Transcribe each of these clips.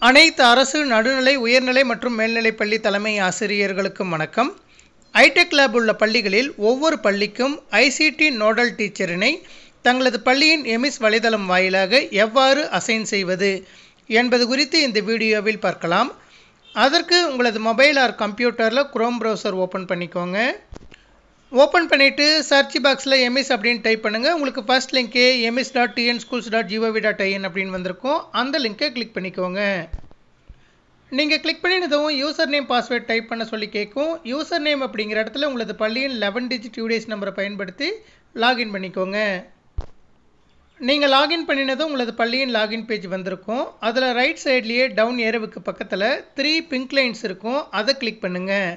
அனைத்து அரசு நடுநிலை உயர்நிலை மற்றும் மேல்நிலைப் பள்ளி தலைமை ஆசிரியர்களுக்கும் வணக்கம். ஐடெக் லேப் உள்ள பள்ளிகளில் ஒவ்வொரு பள்ளிக்கும் ஐசிடி நோடல் டீச்சரினை தங்களது பள்ளியின் எமிஸ் வலைதளம் வாயிலாக எவ்வாறு அசைன் செய்வது என்பது குறித்து இந்த வீடியோவில் பார்க்கலாம். அதற்கு உங்களது மொபைல் ஆர் கம்ப்யூட்டரில் குரோம் ப்ரௌசர் ஓப்பன் பண்ணிக்கோங்க. ஓப்பன் பண்ணிவிட்டு சர்ச் பாக்ஸில் எமிஸ் அப்படின்னு டைப் பண்ணுங்கள். உங்களுக்கு ஃபர்ஸ்ட் லிங்க்கு emis.tnschools.gov.in அப்படின்னு வந்திருக்கும். அந்த லிங்க்கை கிளிக் பண்ணிக்கோங்க. நீங்கள் கிளிக் பண்ணினதும் யூசர் நேம் பாஸ்வேர்ட் டைப் பண்ண சொல்லி கேட்கும். யூசர் நேம் அப்படிங்கிற இடத்துல உங்களது பள்ளியின் 11 டிஜிட் யூடிஎஸ் நம்பரை பயன்படுத்தி லாகின் பண்ணிக்கோங்க. நீங்கள் லாகின் பண்ணினதும் உங்களது பள்ளியின் லாகின் பேஜ் வந்திருக்கும். அதில் ரைட் சைட்லேயே டவுன் ஏரோவுக்கு பக்கத்தில் 3 பிங்க் லைன்ஸ் இருக்கும். அதை கிளிக் பண்ணுங்கள்.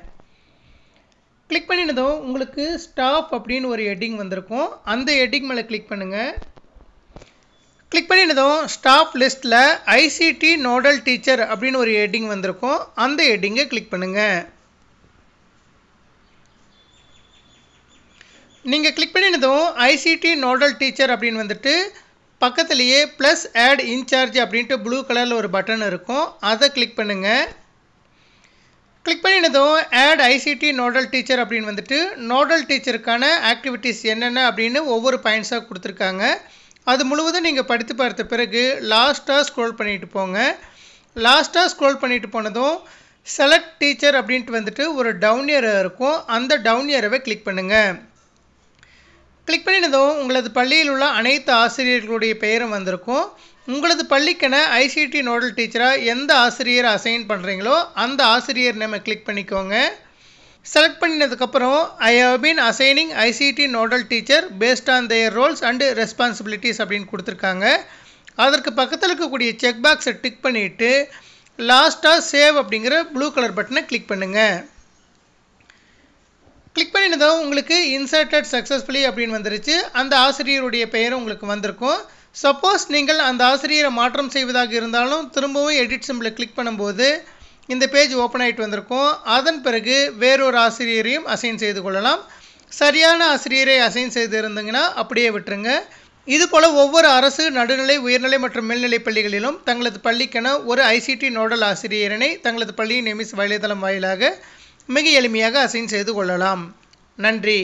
கிளிக் பண்ணினதும் உங்களுக்கு ஸ்டாஃப் அப்படின்னு ஒரு ஹெட்டிங் வந்திருக்கும். அந்த ஹெட்டிங் மேலே கிளிக் பண்ணுங்கள். கிளிக் பண்ணினதும் ஸ்டாஃப் லிஸ்ட்டில் ஐசிடி நோடல் டீச்சர் அப்படின்னு ஒரு ஹெட்டிங் வந்திருக்கும். அந்த ஹெட்டிங்கை கிளிக் பண்ணுங்கள். நீங்கள் கிளிக் பண்ணினதும் ஐசிடி நோடல் டீச்சர் அப்படின்னு வந்துட்டு பக்கத்துலேயே ப்ளஸ் ஆட் இன்சார்ஜ் அப்படின்ட்டு ப்ளூ கலரில் ஒரு பட்டன் இருக்கும். அதை கிளிக் பண்ணுங்கள். கிளிக் பண்ணினதும் ஆட் ஐசிடி நோடல் டீச்சர் அப்படின்னு வந்துட்டு நோடல் டீச்சருக்கான ஆக்டிவிட்டீஸ் என்னென்ன அப்படின்னு ஒவ்வொரு பாயிண்ட்ஸாக கொடுத்துருக்காங்க. அது முழுவதும் நீங்கள் படித்து பார்த்த பிறகு லாஸ்ட்டாக ஸ்க்ரோல் பண்ணிட்டு போங்க. லாஸ்ட்டாக ஸ்க்ரோல் பண்ணிட்டு போனதும் செலக்ட் டீச்சர் அப்படின்ட்டு வந்துட்டு ஒரு டவுன் ஏரோ இருக்கும். அந்த டவுன் ஏரோவை கிளிக் பண்ணுங்கள். கிளிக் பண்ணினதும் உங்களது பள்ளியில் உள்ள அனைத்து ஆசிரியர்களுடைய பெயரும் வந்திருக்கும். உங்களது பள்ளிக்கென ஐசிடி நோடல் டீச்சராக எந்த ஆசிரியரை அசைன் பண்ணுறீங்களோ அந்த ஆசிரியர் நேமை கிளிக் பண்ணிக்கோங்க. செலக்ட் பண்ணினதுக்கப்புறம் I have been assigning ICT nodal teacher based on their roles and responsibilities அப்படின்னு கொடுத்துருக்காங்க. அதற்கு பக்கத்தில் இருக்கக்கூடிய செக் பாக்ஸை டிக் பண்ணிவிட்டு லாஸ்ட்டாக சேவ் அப்படிங்கிற ப்ளூ கலர் பட்டனை கிளிக் பண்ணுங்கள். கிளிக் பண்ணினதும் உங்களுக்கு இன்சர்ட்டட் சக்ஸஸ்ஃபுல்லி அப்படின்னு வந்துருச்சு. அந்த ஆசிரியருடைய பெயரும் உங்களுக்கு வந்திருக்கும். சப்போஸ் நீங்கள் அந்த ஆசிரியரை மாற்றம் செய்வதாக இருந்தாலும் திரும்பவும் எடிட் சிம்பிளை கிளிக் பண்ணும்போது இந்த பேஜ் ஓப்பன் ஆகிட்டு வந்திருக்கும். அதன் பிறகு வேறொரு ஆசிரியரையும் அசைன் செய்து கொள்ளலாம். சரியான ஆசிரியரை அசைன் செய்து இருந்தீங்கன்னா அப்படியே விட்டுருங்க. இதுபோல் ஒவ்வொரு அரசு நடுநிலை உயர்நிலை மற்றும் மேல்நிலை பள்ளிகளிலும் தங்களது பள்ளிக்கென ஒரு ஐசிடி நோடல் ஆசிரியரினை தங்களது பள்ளியின் எமிஸ் வலைதளம் வாயிலாக மிக எளிமையாக அசைன் செய்து கொள்ளலாம். நன்றி.